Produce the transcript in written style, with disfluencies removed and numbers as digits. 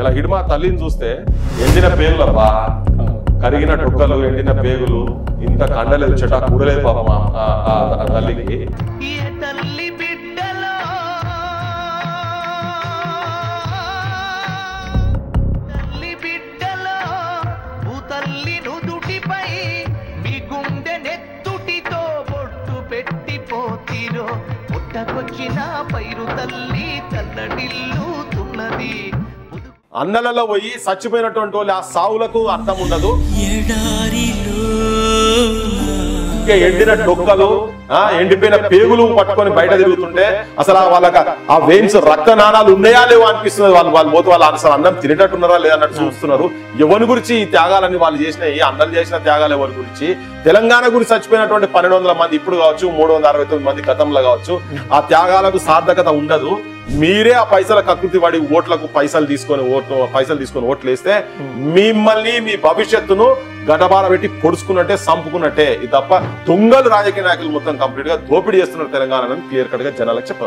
ఇలా హిడ్మా తల్లిని చూస్తే ఎండిన పేగులబ్బా, కరిగిన టొక్కలు, ఎండిన పేగులు, ఇంత కండలేదు చెట్ట కూడలేదు పాపం ఆ తల్లికి. అన్నలలో పోయి చచ్చిపోయినటువంటి వాళ్ళు ఆ సావులకు అర్థం ఉండదు. ఎండిన డొక్కలు, ఎండిపోయిన పేగులు పట్టుకొని బయట తిరుగుతుంటే అసలు వాళ్ళకి ఆ వెయిన్స్ రక్తనాళాలు ఉన్నాయా లేవో అనిపిస్తుంది. వాళ్ళు పోతే వాళ్ళు అసలు అన్నం తినేటట్టున్నారా లేదన్నట్టు చూస్తున్నారు. ఎవరి గురించి ఈ త్యాగాలని వాళ్ళు చేసిన, ఈ అన్నలు చేసిన త్యాగాలు ఎవరి గురించి? తెలంగాణ గురించి చచ్చిపోయినటువంటి 1200 మంది ఇప్పుడు కావచ్చు, 369 మంది గతంలో కావచ్చు, ఆ త్యాగాలకు సార్థకత ఉండదు. మీరే ఆ పైసల కకృతి పడి ఓట్లకు పైసలు తీసుకొని ఓట్లు వేస్తే మిమ్మల్ని, మీ భవిష్యత్తును గడబార పెట్టి పొడుచుకున్నట్టే, సంపుకున్నట్టే. ఇది తప్ప దొంగలు రాజకీయ నాయకులు మొత్తం కంప్లీట్ గా దోపిడీ చేస్తున్నారు తెలంగాణ క్లియర్ కట్ గా జనాలకు చెప్పాలి.